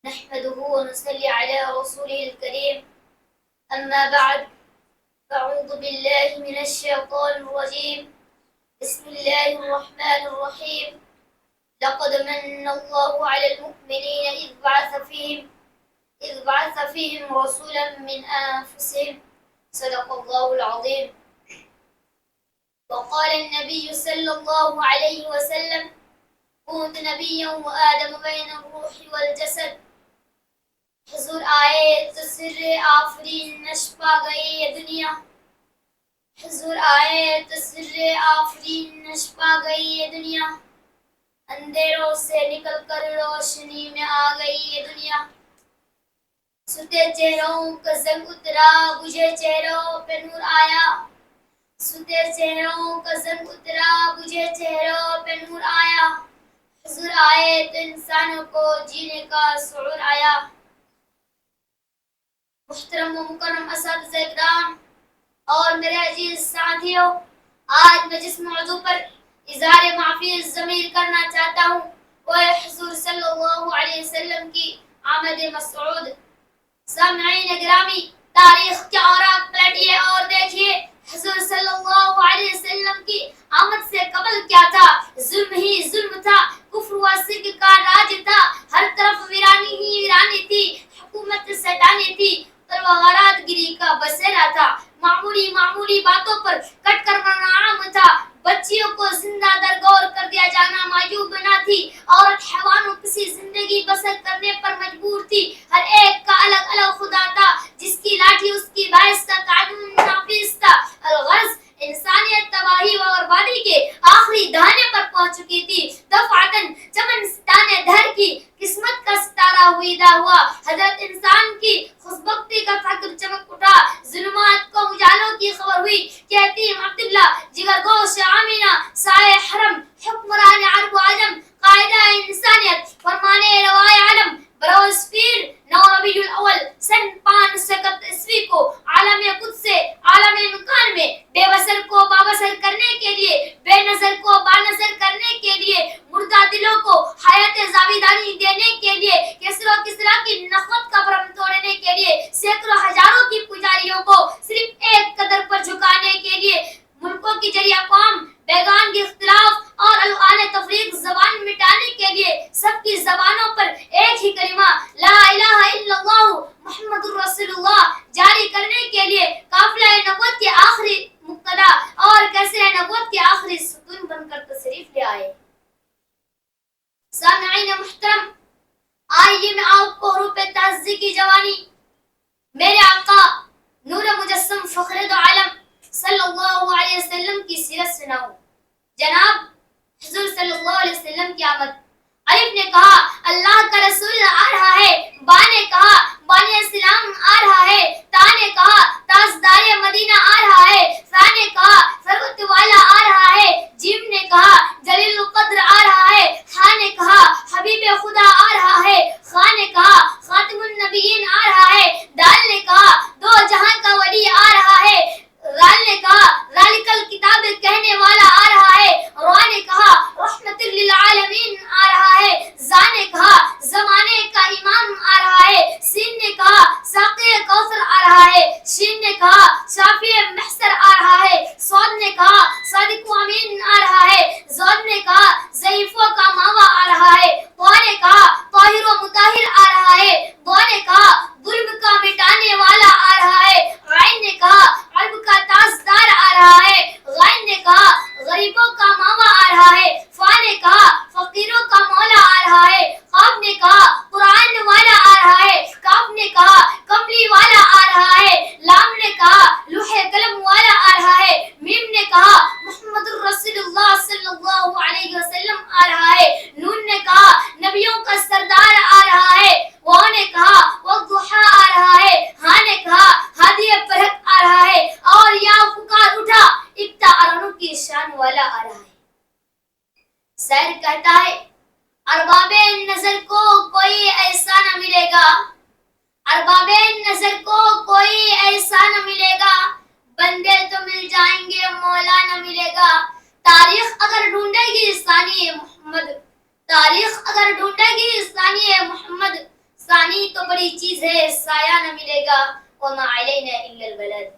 نحمده ونصلي على رسوله الكريم أما بعد فأعوذ بالله من الشيطان الرجيم بسم الله الرحمن الرحيم لقد من الله على المؤمنين إذ بعث فيهم رسولا من أنفسهم صدق الله العظيم. وقال النبي صلى الله عليه وسلم كنت نبيا وآدم بين الروح والجسد. حضور آئے تو سر آفرین نشپا گئی یہ دنیا. حضور آئے تو سر آفرین نشپا گئی یہ دنیا. اندھیروں سے نکل کر روشنی میں آ گئی یہ دنیا. ستے چہروں کا زنگ اترا بجھے چہروں پہ نور آیا. ستے چہروں کا زنگ اترا بجھے چہروں پہ نور آیا. حضور آئے تو انسانوں کو جینے کا شعور آیا. محترم و مکرم اساتذہ اکرام اور میرے عزیز ساتھیوں، آج میں جس موضوع پر اظہار معافی ضمیر کرنا چاہتا ہوں وہ ہے حضور صلی اللہ علیہ وسلم کی آمد مسعود. سامعین گرامی، تاریخ کے اوراق پلٹیے اور دیکھیے حضور صلی اللہ علیہ وسلم کی آمد سے قبل کیا تھا. ظلم ہی ظلم تھا، کفر و شرک کا راج تھا، ہر طرف ویرانی ہی ویرانی تھی، حکومت شیطانی تھی، غارات گیری کا بسیرا تھا. معمولی باتوں پر کٹ کر مرنا عام تھا. بچیوں کو زندہ درگور کر دیا جانا معیوب نہ تھی. عورت حیوانوں کسی زندگی بسر کرنے پر مجبور تھی. ہر ایک کا الگ الگ خدا تھا، جس کی لاٹھی اس کی باعث کا قانون نافذ تھا. الغرض انسانیت تباہی و بربادی کے آخری دہانے پر پہنچ چکی تھی. دفعتاً چمن ستانے دھر کی قسمت کا ستارہ ہوئیدہ ہوا. حضرت انسان کی خوشبختی کا فخر چمک اٹھا. ظلمات کو اجالوں کی خبر ہوئی. کہتی عبداللہ جگر گوش آمینہ سائے حرم حکمران عرب و عجم قائدہ انسانیت فرمانے روائے عالم بروز پیر 9 ربیع الاول سن 531 کو عالم قدس سے عالم مکان میں بے بصر کو بابصر کرنے کے لیے، بے نظر کو بانظر کرنے کے لیے، مردہ دلوں کو حیات جاویدانی دینے کے لیے، کسرا کی نخوت کا بھرم توڑنے کے لیے، سینکڑوں ہزاروں کی پجاریوں کو صرف ایک قدر پر جھکانے کے لیے، ملکوں کی جری اقوام بیگان کے اختلاف اور الوان تفریق زبان مٹانے کے لیے سب کی زبانوں پر ایک ہی کلمہ لا الہ الا اللہ محمد رسول اللہ جاری کرنے کے لیے قافلہ نبوت کے آخری مقتدا اور کیسر نبوت کے آخری ستون بن کر تشریف لے آئے. سامعین محترم، آئیے میں آپ کو حروف تعزیہ کی جوانی میرے آقا نور مجسم فخر دو عالم صلی اللہ علیہ وسلم کی سیرت سناؤں. جناب حضور صلی اللہ علیہ وسلم کی آمد. الف نے کہا اللہ کا رسول آ رہا ہے. با نے کہا بانی اسلام آ رہا ہے. تا نے کہا تاجدار مدینہ آ رہا ہے. فا نے کہا فرقت والا آ رہا ہے. جیم نے کہا جلیل القدر آ رہا ہے. ہا نے کہا حبیب خدا آ رہا ہے. خا نے کہا خاتم النبیین آ رہا ہے. دال نے کہا دو جہاں کا ولی آ رہا ہے. رال نے کہا ذالکل کتاب کہنے والا آ رہا ہے. را نے کہا رحمت للعالمین آ رہا ہے. زا نے کہا زمانے کا امام آ رہا ہے. سین نے کہا ساقی کوثر آ رہا ہے. شین نے کہا شافی محشر آ رہا ہے. صاد نے کہا صادق و امین آ رہا ہے. زود نے کہا ضعیفوں کا ماوا آ رہا ہے. طا نے کہا طاہر و مطہر آ رہا ہے. ضا نے کہا ظلم کا مٹانے والا آ رہا ہے. عین نے کہا عرب کا تاجدار آ رہا ہے. غین نے کہا غریبوں کا ماما آ رہا ہے. فا نے کہا فقیروں کا مولا آ رہا ہے. قاف نے کہا قرآن والا آ رہا ہے. کاف نے کہا کملی والا آ رہا ہے. لام نے کہا لوح قلم والا آ رہا ہے. میم نے کہا محمد رسول اللہ صلی اللہ علیہ وسلم آ رہا ہے. نون نے کہا نبیوں کا سردار آ رہا ہے. واو نے کہا والضحیٰ آ رہا ہے. ہاں نے کہا ہادی فرحت آ رہا ہے. اور یا پکار اٹھا ابتا ارنوں کی شان والا آ رہا ہے. شاعر کہتا ہے ارباب نظر کو کوئی ایسا نہ ملے گا. ارباب نظر کو کوئی ایسا نہ ملے گا. بندے تو مل جائیں گے مولا نہ ملے گا. تاریخ اگر ڈھونڈے گی ثانی محمد، تاریخ اگر ڈھونڈے گی ثانی محمد، بڑی چیز ہے, سایہ نہ ملے گا, وما علینا الا البلد.